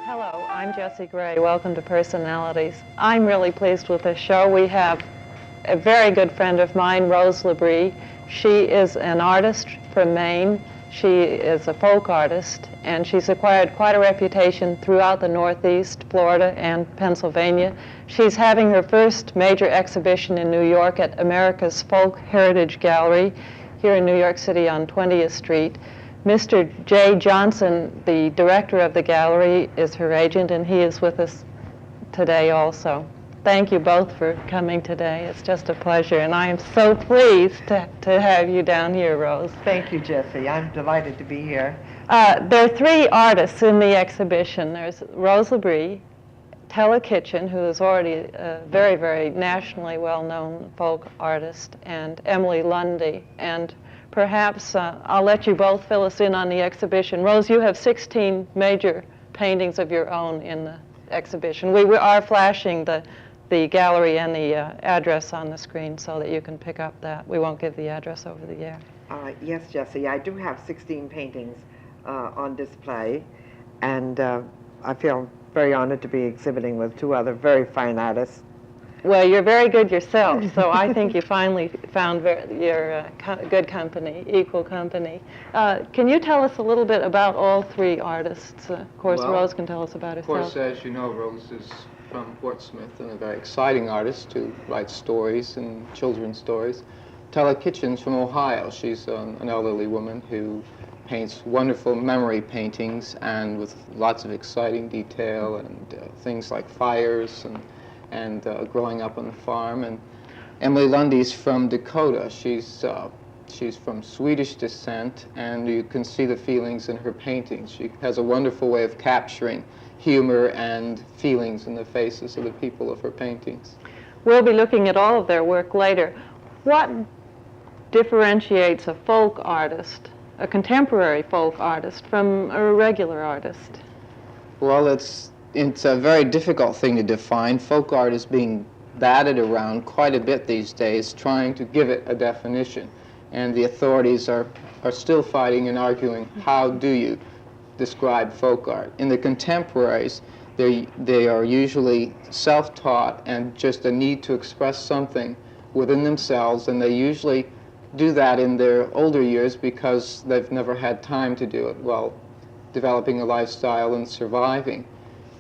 Hello, I'm Jessie Gray. Welcome to Personalities. I'm really pleased with this show. We have a very good friend of mine, Rose Labrie. She is an artist from Maine. She is a folk artist, and she's acquired quite a reputation throughout the Northeast, Florida, and Pennsylvania. She's having her first major exhibition in New York at America's Folk Heritage Gallery here in New York City on 20th Street. Mr. Jay Johnson, the director of the gallery, is her agent, and he is with us today also. Thank you both for coming today. It's just a pleasure, and I am so pleased to have you down here, Rose. Thank you, Jessie. I'm delighted to be here. There are three artists in the exhibition. There's Rose Labrie, Tella Kitchen, who is already a very, very nationally well-known folk artist, and Emily Lundy. And perhaps I'll let you both fill us in on the exhibition. Rose, you have 16 major paintings of your own in the exhibition. We are flashing the gallery and the address on the screen so that you can pick up that. We won't give the address over the air. Yes, Jessie, I do have 16 paintings on display, and I feel very honored to be exhibiting with two other very fine artists. Well, you're very good yourself, so I think you finally found your good company, equal company. Can you tell us a little bit about all three artists? Of course, well, Rose can tell us about herself. Of course, as you know, Rose is from Portsmouth and a very exciting artist who writes stories and children's stories. Tella Kitchen's from Ohio. She's an elderly woman who paints wonderful memory paintings and with lots of exciting detail and things like fires and growing up on the farm. And Emily Lundy's from Dakota. She's from Swedish descent, and you can see the feelings in her paintings. She has a wonderful way of capturing humor and feelings in the faces of the people of her paintings. We'll be looking at all of their work later. What differentiates a folk artist, a contemporary folk artist, from a regular artist? Well, it's a very difficult thing to define. Folk art is being batted around quite a bit these days, trying to give it a definition. And the authorities are still fighting and arguing, how do you describe folk art? In the contemporaries, they are usually self-taught and just a need to express something within themselves, and they usually do that in their older years because they've never had time to do it while developing a lifestyle and surviving.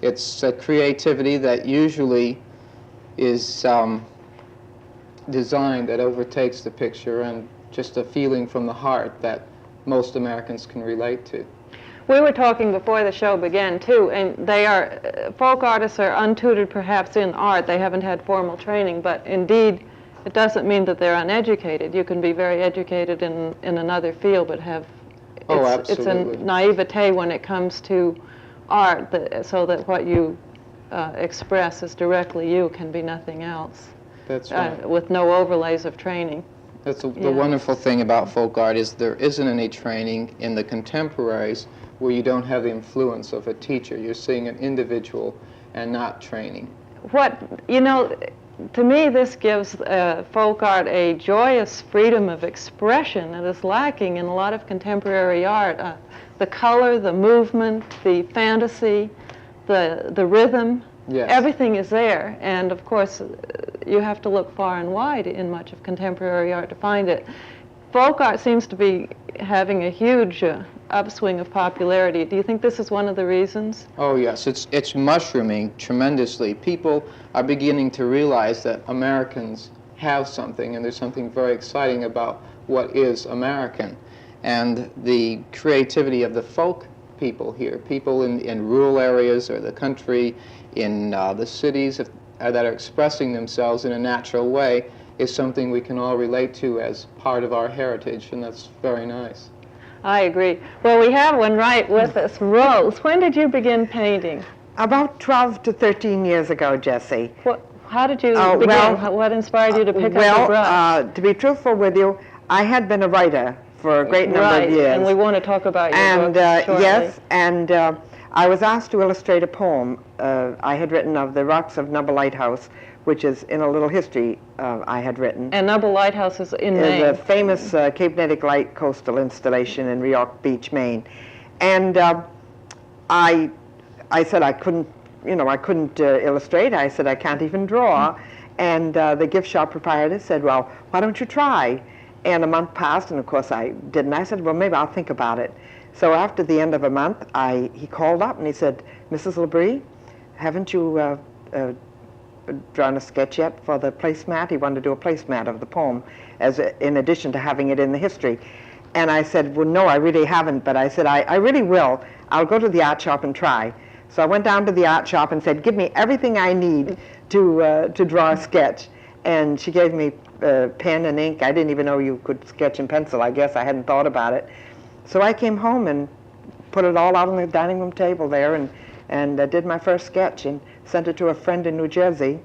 It's a creativity that usually is designed that overtakes the picture, and just a feeling from the heart that most Americans can relate to. We were talking before the show began, too, and folk artists are untutored perhaps in art. They haven't had formal training, but indeed, it doesn't mean that they're uneducated. You can be very educated in another field, but it's a naivete when it comes to art, so that what you express as directly you can be nothing else. That's right. With no overlays of training. That's the wonderful thing about folk art is there isn't any training in the contemporaries where you don't have the influence of a teacher. You're seeing an individual and not training. To me, this gives folk art a joyous freedom of expression that is lacking in a lot of contemporary art. The color, the movement, the fantasy, the rhythm, yes. Everything is there. And of course, you have to look far and wide in much of contemporary art to find it. Folk art seems to be having a huge upswing of popularity. Do you think this is one of the reasons? Oh yes, it's mushrooming tremendously. People are beginning to realize that Americans have something, and there's something very exciting about what is American. And the creativity of the folk people here, people in rural areas or the country, in the cities that are expressing themselves in a natural way, is something we can all relate to as part of our heritage, and that's very nice. I agree. Well, we have one right with us. Rose, when did you begin painting? About 12 to 13 years ago, Jessie. How did you begin? What inspired you to pick up the brush? To be truthful with you, I had been a writer for a great number of years. And we want to talk about your book shortly. Yes, and I was asked to illustrate a poem I had written of the rocks of Nubble Lighthouse, which is in a little history I had written. And Nubble Lighthouse is in Maine. It's a famous Cape Nedic Light coastal installation in Reork Beach, Maine. And I I said I couldn't, I couldn't illustrate. I said I can't even draw. And the gift shop proprietor said, well, why don't you try? And a month passed, and of course I didn't. I said, well, maybe I'll think about it. So after the end of a month, he called up and he said, Mrs. Labrie, haven't you drawn a sketch yet for the placemat? He wanted to do a placemat of the poem, in addition to having it in the history. And I said, well, no, I really haven't, but I said, I really will. I'll go to the art shop and try. So I went down to the art shop and said, give me everything I need to draw a sketch. And she gave me pen and ink. I didn't even know you could sketch in pencil. I guess I hadn't thought about it. So I came home and put it all out on the dining room table there and did my first sketch and sent it to a friend in New Jersey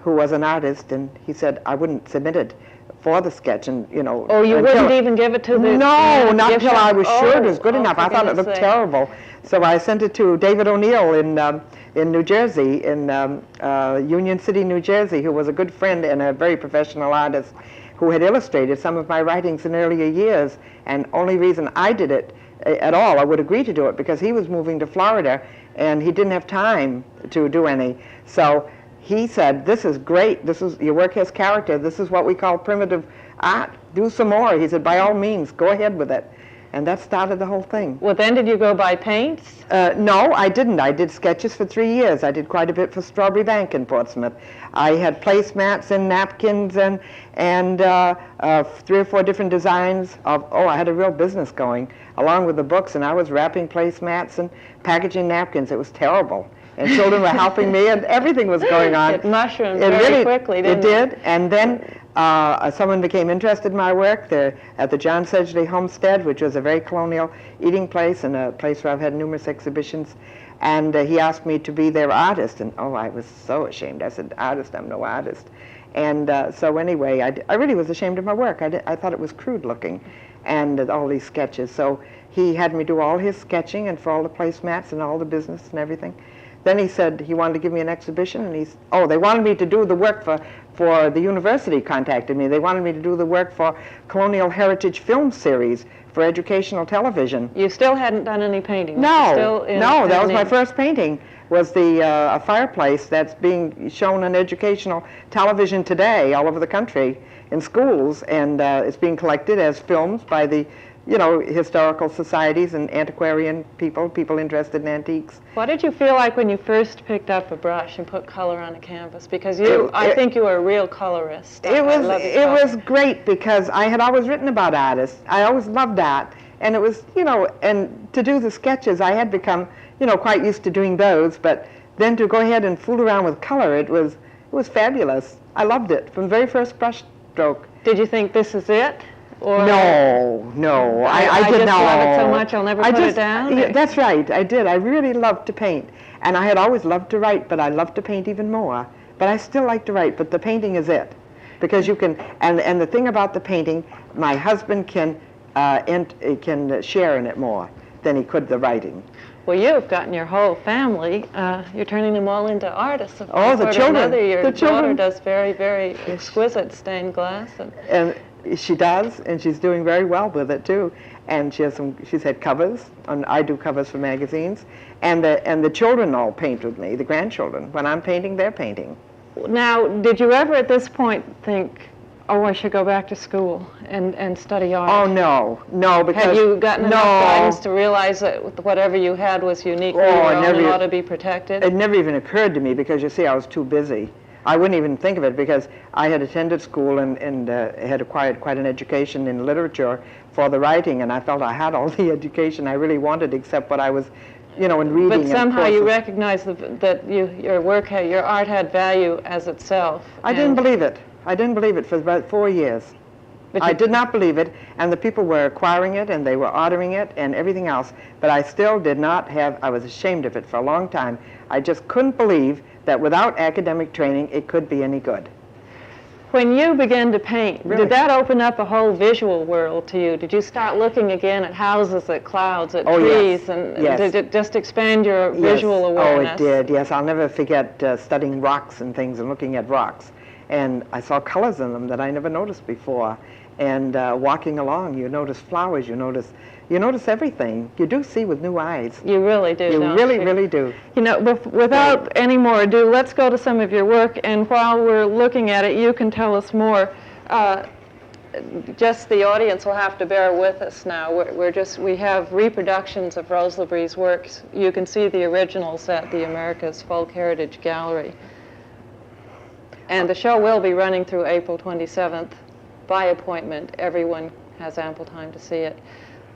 who was an artist, and he said I wouldn't submit it for the sketch, and Oh, you wouldn't even give it to the... No, not until I was sure it was good enough. I thought it looked sake. terrible. So I sent it to David O'Neill in New Jersey, in Union City, New Jersey, who was a good friend and a very professional artist who had illustrated some of my writings in earlier years. And only reason I did it at all, I would agree to do it, because he was moving to Florida and he didn't have time to do any. So he said, this is great, your work has character, this is what we call primitive art, do some more. He said, by all means, go ahead with it. And that started the whole thing. Well, then did you go buy paints? No, I didn't. I did sketches for 3 years. I did quite a bit for Strawberry Bank in Portsmouth. I had placemats and napkins and 3 or 4 different designs of, I had a real business going along with the books, and I was wrapping placemats and packaging napkins. It was terrible. And children were helping me, and everything was going on. It mushroomed very quickly, didn't it? It did, and then someone became interested in my work at the John Sedgley Homestead, which was a very colonial eating place and a place where I've had numerous exhibitions. And he asked me to be their artist, and I was so ashamed. I said, artist, I'm no artist. And so anyway, I really was ashamed of my work. I thought it was crude looking, and all these sketches. So he had me do all his sketching and for all the placemats and all the business and everything. Then he said he wanted to give me an exhibition, and they wanted me to do the work for the university contacted me. They wanted me to do the work for Colonial Heritage Film Series for educational television. You still hadn't done any painting? No, that was my first painting, was a fireplace that's being shown on educational television today all over the country in schools, and it's being collected as films by the historical societies and antiquarian people interested in antiques. What did you feel like when you first picked up a brush and put color on a canvas? Because I think you were a real colorist. It was great, because I had always written about artists. I always loved that. And it was, and to do the sketches, I had become, quite used to doing those, but then to go ahead and fool around with color, it was fabulous. I loved it from the very first brush stroke. Did you think this is it? Or No. I just love it so much I'll never put it down? Yeah, that's right, I did. I really loved to paint. And I had always loved to write, but I loved to paint even more. But I still like to write, but the painting is it. Because you can, and the thing about the painting, my husband can share in it more than he could the writing. Well, you've gotten your whole family, you're turning them all into artists. The children. Your daughter does very, very exquisite stained glass. And she does, and she's doing very well with it too. And she's had covers, and I do covers for magazines. And the children all paint with me, the grandchildren. When I'm painting, they're painting. Now, did you ever at this point think, I should go back to school and study art? Oh, no, because... Have you gotten enough guidance to realize that whatever you had was uniquely your own and ought to be protected? It never even occurred to me, because you see, I was too busy. I wouldn't even think of it, because I had attended school and had acquired quite an education in literature for the writing, and I felt I had all the education I really wanted, except what I was, in reading. But somehow you recognized that your art had value as itself. I didn't believe it. I didn't believe it for about 4 years. I did not believe it, and the people were acquiring it, and they were ordering it, and everything else, but I still did not have, I was ashamed of it for a long time. I just couldn't believe that without academic training, it could be any good. When you began to paint, Really? Did that open up a whole visual world to you? Did you start looking again at houses, at clouds, at trees, yes. and Yes. did it just expand your visual awareness? Oh, it did, yes. I'll never forget studying rocks and things and looking at rocks. And I saw colors in them that I never noticed before. And walking along, you notice flowers, you notice, you notice everything. You do see with new eyes. You really do, You don't really, you? really do. You know, without any more ado, let's go to some of your work, and while we're looking at it, you can tell us more. Just the audience will have to bear with us now. We have reproductions of Rose Labrie's works. You can see the originals at the America's Folk Heritage Gallery. And the show will be running through April 27th by appointment. Everyone has ample time to see it.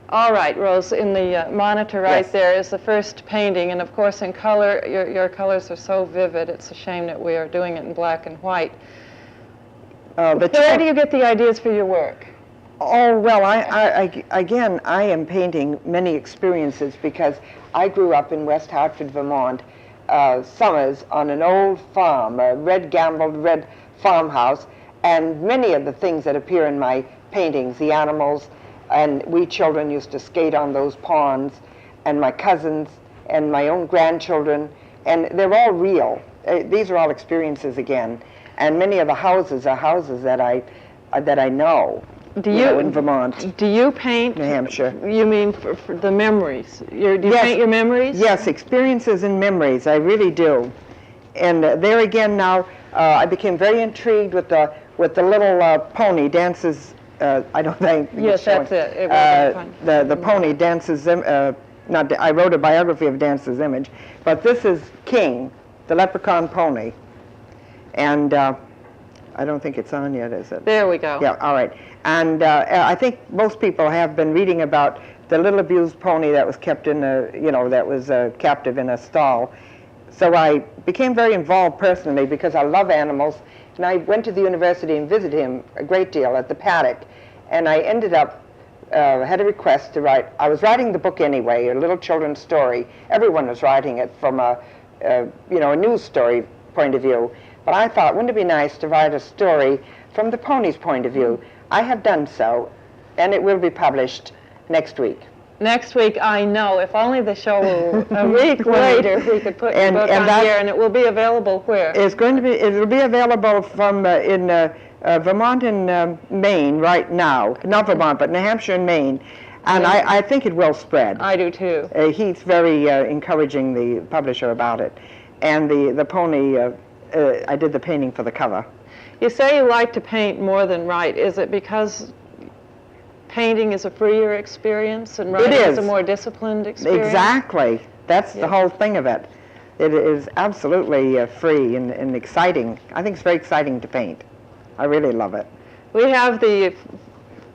All right, Rose, in the monitor right Yes. there is the first painting, and of course in color, your colors are so vivid, it's a shame that we are doing it in black and white. Where do you get the ideas for your work? Oh, well, again, I am painting many experiences because I grew up in West Hartford, Vermont, summers on an old farm, a red gambled red farmhouse, and many of the things that appear in my paintings, the animals, and we children used to skate on those ponds, and my cousins, and my own grandchildren, and they're all real. These are all experiences again. And many of the houses are houses that I know, in Vermont. Do you paint? New Hampshire. You mean for the memories? Do you paint your memories? Yes, experiences and memories. I really do. And there again now, I became very intrigued with the little pony dances. I don't think. Yes, that's it. It was fun. The pony dances. I wrote a biography of Dance's Image, but this is King, the leprechaun pony. And I don't think it's on yet, is it? There we go. Yeah, all right. And I think most people have been reading about the little abused pony that was kept in that was captive in a stall. So I became very involved personally because I love animals. And I went to the university and visited him a great deal at the paddock. And I ended up, had a request to write. I was writing the book anyway, a little children's story. Everyone was writing it from a news story point of view. But I thought, wouldn't it be nice to write a story from the pony's point of view? I have done so, and it will be published next week. Next week, I know. If only the show were a week later, we could put your book on here, and it will be available where? It will be available from in Vermont and Maine right now. Not Vermont, but New Hampshire and Maine. And I think it will spread. I do too. He's very encouraging, the publisher, about it. And the pony, I did the painting for the cover. You say you like to paint more than write. Is it because painting is a freer experience and writing is a more disciplined experience? Exactly. That's the whole thing of it. It is absolutely free and exciting. I think it's very exciting to paint. I really love it. We have the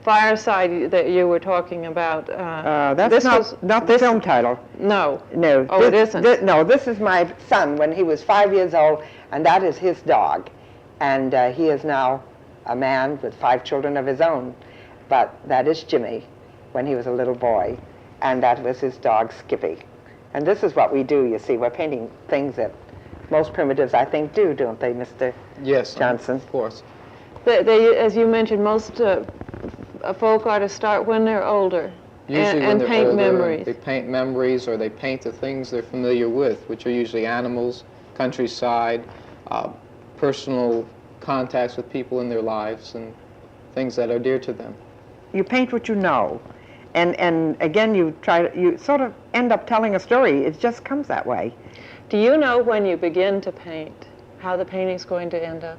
fireside that you were talking about. That's not the film title. No. No. Oh, it isn't? No, this is my son when he was 5 years old, and that is his dog. And he is now a man with 5 children of his own. But that is Jimmy when he was a little boy, and that was his dog Skippy. And this is what we do, you see. We're painting things that most primitives, I think, do, don't they, Mr. Johnson? Of course. They, as you mentioned, most folk artists start when they're older. Usually and when they're paint older, memories. they paint memories, or they paint the things they're familiar with, which are usually animals, countryside, personal contacts with people in their lives, and things that are dear to them. You paint what you know. And again, you sort of end up telling a story. It just comes that way. Do you know when you begin to paint how the painting's going to end up?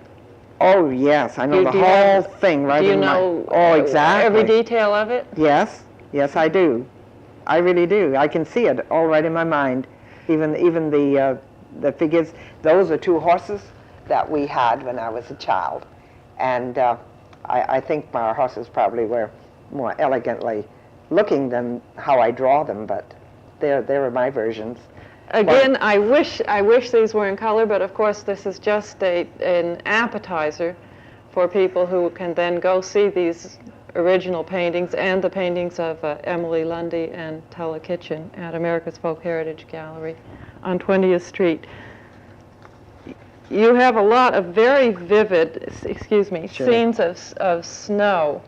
Oh, yes. I know the whole thing right in my... Do you know oh, exactly. every detail of it? Yes. Yes, I do. I really do. I can see it all right in my mind. Even the figures. Those are 2 horses that we had when I was a child. And I think my horses probably were more elegantly looking than how I draw them, but there are my versions. Again, I wish these were in color, but of course this is just an appetizer for people who can then go see these original paintings and the paintings of Emily Lundy and Tulla Kitchen at America's Folk Heritage Gallery on 20th Street. You have a lot of very vivid, scenes of snow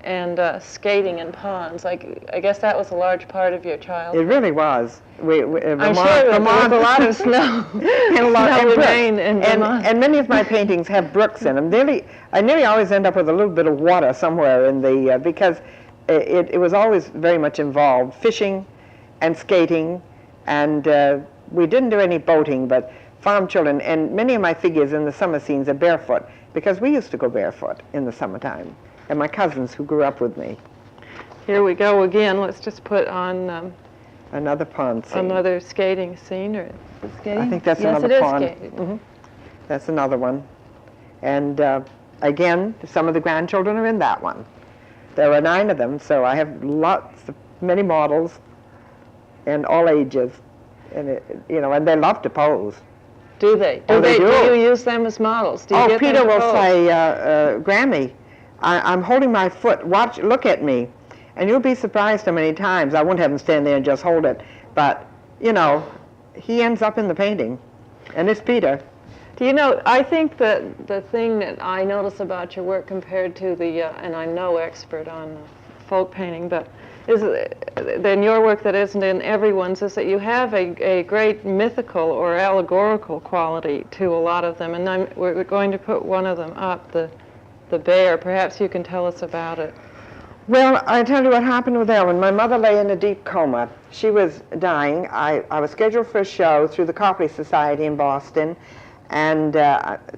and skating in ponds. I guess that was a large part of your childhood. It really was. I'm sure there was a lot of snow. And many of my paintings have brooks in them. I nearly always end up with a little bit of water somewhere in the because it was always very much involved, fishing and skating, and we didn't do any boating, but farm children, and many of my figures in the summer scenes are barefoot, because we used to go barefoot in the summertime, and my cousins who grew up with me. Here we go again. Let's just put on Another pond scene. another skating scene. Or skating? I think that's yes, another it pond. is skating. That's another one. And again, some of the grandchildren are in that one. There are 9 of them, so I have many models, and all ages, and and they love to pose. Do they? Oh, they do. Do you use them as models? Do you get Peter them to will pose? say, Grammy, I'm holding my foot. Look at me, and you'll be surprised how many times I won't have him stand there and just hold it, but he ends up in the painting, and it's Peter. Do you know, I think that the thing that I notice about your work compared to and I'm no expert on folk painting, but in your work that isn't in everyone's, is that you have a great mythical or allegorical quality to a lot of them, and we're going to put one of them up, the bear. Perhaps you can tell us about it. Well, I tell you what happened with Ellen. My mother lay in a deep coma. She was dying. I was scheduled for a show through the Copley Society in Boston, and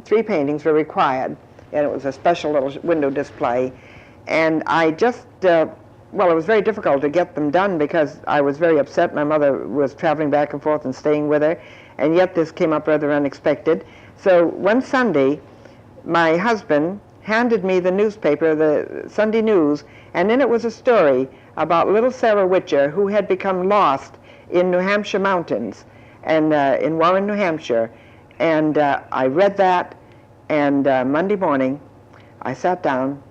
3 paintings were required, and it was a special little window display. And I just, it was very difficult to get them done because I was very upset. My mother was traveling back and forth and staying with her, and yet this came up rather unexpected. So one Sunday, my husband handed me the newspaper, the Sunday News, and in it was a story about little Sarah Witcher, who had become lost in New Hampshire mountains, and in Warren, New Hampshire. And I read that, and Monday morning I sat down,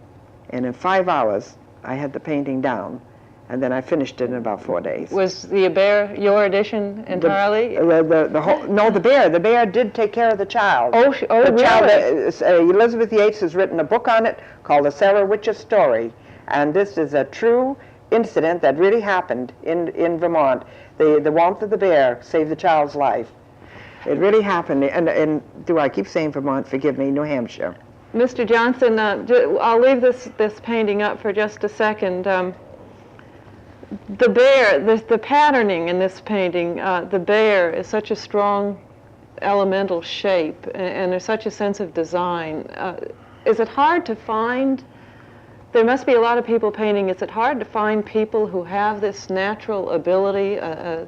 and in 5 hours I had the painting down, and then I finished it in about 4 days. Was the bear your edition entirely? The bear did take care of the child. Really? Elizabeth Yates has written a book on it called The Sarah Witcher Story, and this is a true incident that really happened in Vermont. The warmth of the bear saved the child's life. It really happened, and do I keep saying Vermont? Forgive me, New Hampshire. Mr. Johnson, I'll leave this painting up for just a second. The bear, the patterning in this painting, the bear is such a strong elemental shape, and there's such a sense of design. Is it hard to find? There must be a lot of people painting. Is it hard to find people who have this natural ability?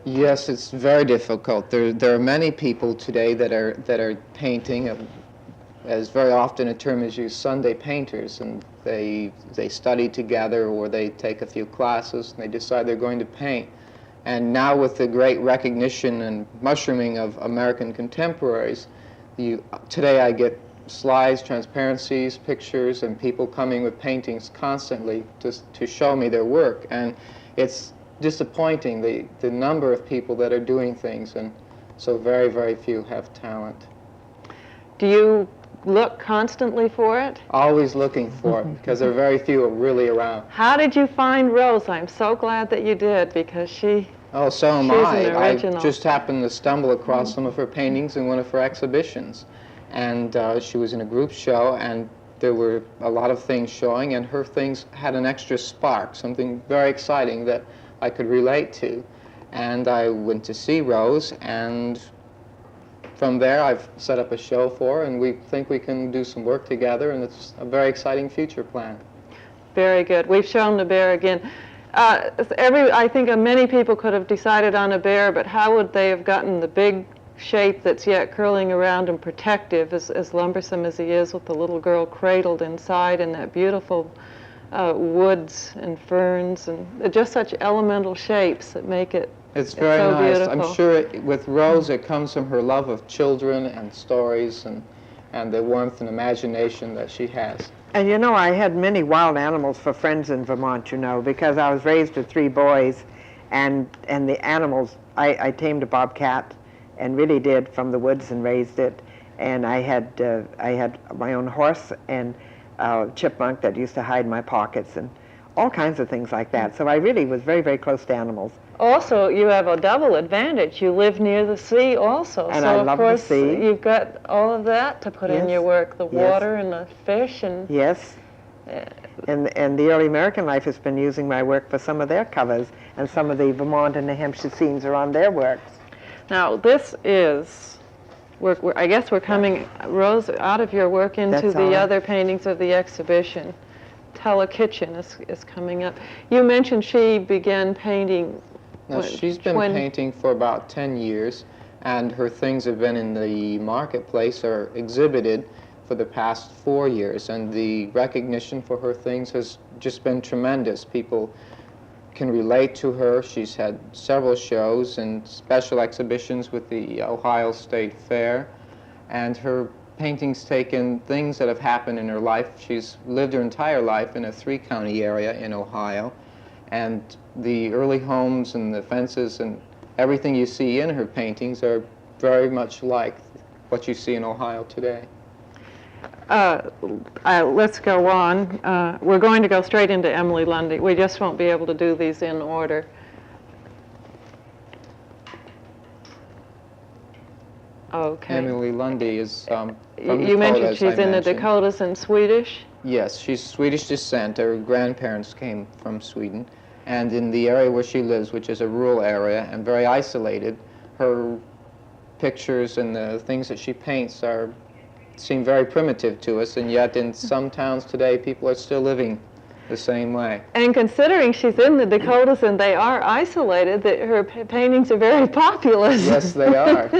Yes, it's very difficult. There are many people today that are painting, as very often a term is used, Sunday painters, and they study together or they take a few classes and they decide they're going to paint. And now with the great recognition and mushrooming of American contemporaries, today I get slides, transparencies, pictures, and people coming with paintings constantly to show me their work. And it's disappointing, the number of people that are doing things, and so very, very few have talent. Do you look constantly for it? Always looking for it, because there are very few really around. How did you find Rose? I'm so glad that you did, because Oh, so am she's I. an original. I just happened to stumble across some of her paintings in one of her exhibitions. And she was in a group show, and there were a lot of things showing, and her things had an extra spark, something very exciting that I could relate to. And I went to see Rose, and from there I've set up a show for her, and we think we can do some work together, and it's a very exciting future plan. Very good. We've shown the bear again. I think many people could have decided on a bear, but how would they have gotten the big shape that's yet curling around and protective, as lumbersome as he is, with the little girl cradled inside in that beautiful woods and ferns, and just such elemental shapes that make it It's very so nice. beautiful. I'm sure with Rose it comes from her love of children and stories and the warmth and imagination that she has. And I had many wild animals for friends in Vermont, because I was raised with 3 boys, and the animals, I tamed a bobcat, and really did, from the woods, and raised it. And I had my own horse and a chipmunk that used to hide in my pockets, and all kinds of things like that. So I really was very, very close to animals. Also, you have a double advantage. You live near the sea also. And so I love the sea. You've got all of that to put in Yes. your work, the Yes. water and the fish. And Yes. And the Early American Life has been using my work for some of their covers, and some of the Vermont and New Hampshire scenes are on their works. Now, this is, I guess we're coming, Rose, out of your work into That's the all right. other paintings of the exhibition. Telekitchen is coming up. You mentioned she began painting. Now, she's been painting for about 10 years, and her things have been in the marketplace or exhibited for the past 4 years, and the recognition for her things has just been tremendous. People can relate to her. She's had several shows and special exhibitions with the Ohio State Fair, and her paintings take in things that have happened in her life. She's lived her entire life in a 3-county area in Ohio, and the early homes and the fences and everything you see in her paintings are very much like what you see in Ohio today. Let's go on. We're going to go straight into Emily Lundy. We just won't be able to do these in order. Okay. Emily Lundy is from You mentioned she's in the Dakotas and Swedish? Yes, she's Swedish descent. Her grandparents came from Sweden. And in the area where she lives, which is a rural area and very isolated, her pictures and the things that she paints seem very primitive to us, and yet in some towns today, people are still living the same way. And considering she's in the Dakotas and they are isolated, that her paintings are very populous. Yes, they are.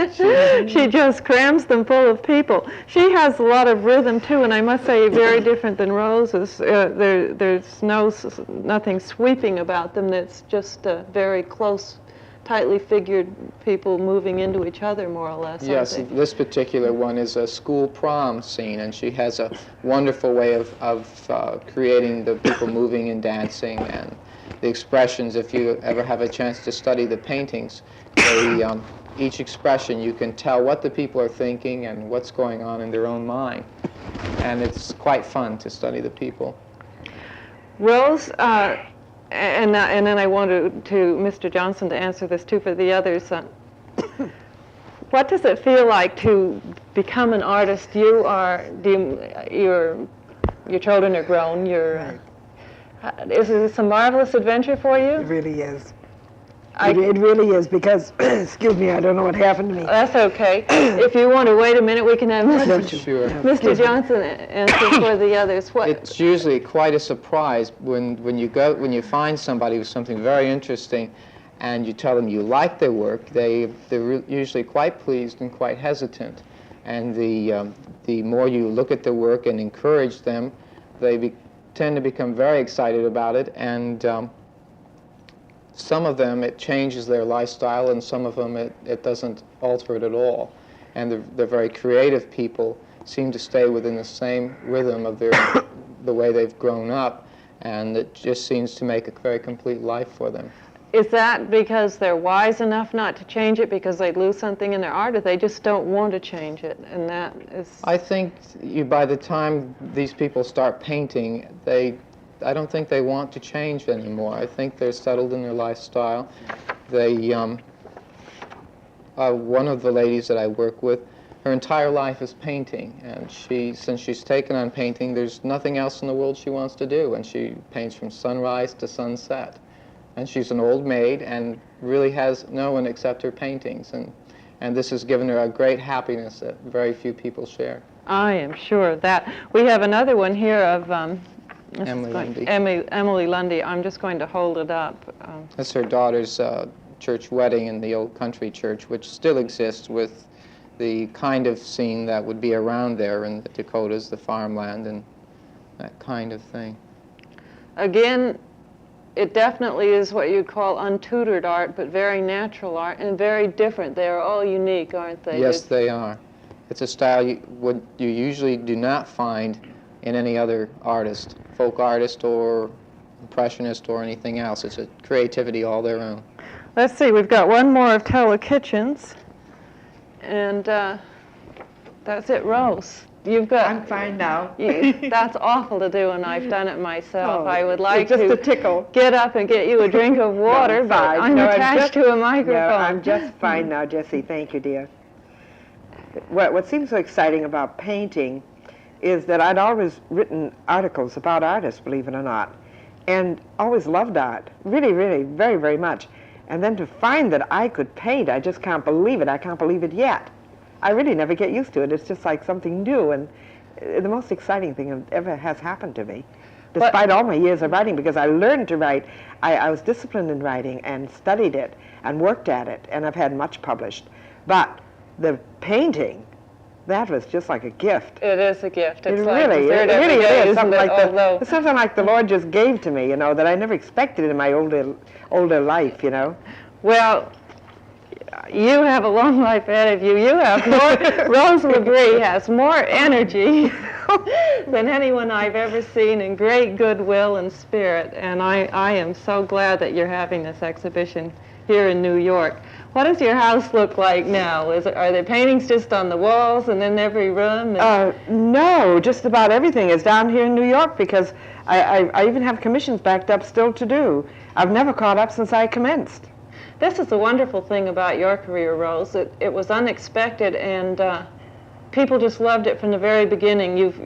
She just crams them full of people. She has a lot of rhythm too, and I must say very different than Rose's. There's nothing sweeping about them. That's just very close, tightly figured people moving into each other, more or less. Yes, this particular one is a school prom scene, and she has a wonderful way of creating the people moving and dancing and the expressions. If you ever have a chance to study the paintings, each expression, you can tell what the people are thinking and what's going on in their own mind. And it's quite fun to study the people. Rose, and then I wanted to Mr. Johnson to answer this too for the others. What does it feel like to become an artist? Your children are grown. Is this a marvelous adventure for you? It really is. It really is, because, excuse me, I don't know what happened to me. That's okay. If you want to wait a minute, we can have Sure. Mr. Johnson answer for the others. It's usually quite a surprise when you find somebody with something very interesting and you tell them you like their work. They're usually quite pleased and quite hesitant. And the more you look at their work and encourage them, they tend to become very excited about it, and some of them, it changes their lifestyle, and some of them, it doesn't alter it at all. And the very creative people seem to stay within the same rhythm of the way they've grown up, and it just seems to make a very complete life for them. Is that because they're wise enough not to change it because they lose something in their art, or they just don't want to change it? And that is... I think by the time these people start painting, I don't think they want to change anymore. I think they're settled in their lifestyle. One of the ladies that I work with, her entire life is painting, and since she's taken on painting, there's nothing else in the world she wants to do, and she paints from sunrise to sunset. And she's an old maid and really has no one except her paintings, and this has given her a great happiness that very few people share. I am sure of that. We have another one here of Emily Lundy. Emily Lundy. I'm just going to hold it up. That's her daughter's church wedding in the old country church, which still exists with the kind of scene that would be around there in the Dakotas, the farmland, and that kind of thing. Again, it definitely is what you'd call untutored art, but very natural art and very different. They are all unique, aren't they? Yes, they are. It's a style you usually do not find in any other artist, folk artist or impressionist or anything else. It's a creativity all their own. Let's see, we've got one more of Telekitchen's, and that's it, Rose. You've got... I'm fine now. That's awful to do, and I've done it myself. Oh, I would like just to a tickle. get up and get you a drink of water, No, but fine. I'm No, attached to a microphone. No, I'm just fine now, Jessie. Thank you, dear. What seems so exciting about painting, is that I'd always written articles about artists, believe it or not, and always loved art, really, really, very, very much. And then to find that I could paint, I just can't believe it. I can't believe it yet. I really never get used to it. It's just like something new, and the most exciting thing that ever has happened to me, despite all my years of writing, because I learned to write. I was disciplined in writing and studied it and worked at it, and I've had much published. But the painting, that was just like a gift. It is a gift. It's It like really, dessert it every really day, is. isn't Something it? like it's something like the Lord just gave to me, you know, that I never expected in my older life, you know. Well, you have a long life ahead of you. You have more, Rose Labrie has more energy than anyone I've ever seen, and great goodwill and spirit. And I am so glad that you're having this exhibition here in New York. What does your house look like now? Are there paintings just on the walls and in every room? No, just about everything is down here in New York, because I even have commissions backed up still to do. I've never caught up since I commenced. This is the wonderful thing about your career, Rose. It was unexpected, and people just loved it from the very beginning. You've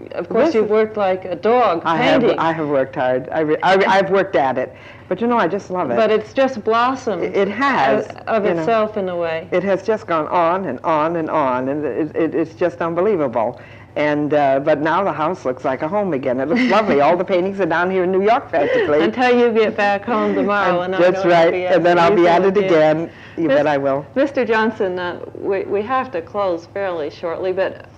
worked like a dog painting. I have worked hard. I've worked at it, but you know, I just love it. But it's just blossomed. It has of itself, in a way. It has just gone on and on and on, and it's just unbelievable. And but now the house looks like a home again. It looks lovely. All the paintings are down here in New York practically. Until you get back home tomorrow, and that's right. And then I'll be at it again. You bet I will. Mr. Johnson, we have to close fairly shortly, but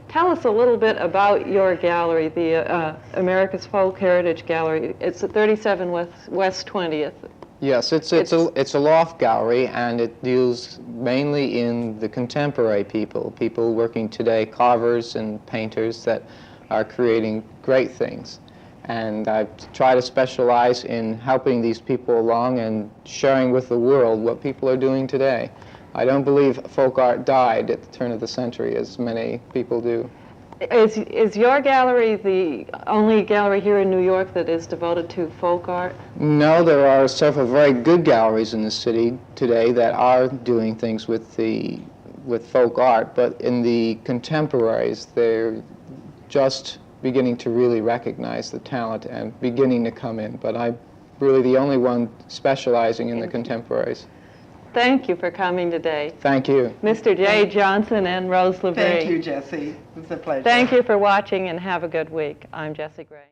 tell us a little bit about your gallery, the America's Folk Heritage Gallery. It's at 37 West 20th. Yes, it's a loft gallery, and it deals mainly in the contemporary people working today, carvers and painters that are creating great things. And I try to specialize in helping these people along and sharing with the world what people are doing today. I don't believe folk art died at the turn of the century, as many people do. Is your gallery the only gallery here in New York that is devoted to folk art? No, there are several very good galleries in the city today that are doing things with folk art, but in the contemporaries, they're just beginning to really recognize the talent and beginning to come in. But I'm really the only one specializing in the contemporaries. Thank you for coming today. Thank you. Mr. J. Johnson and Rose Labrie. Thank you, Jessie. It's a pleasure. Thank you for watching, and have a good week. I'm Jessie Gray.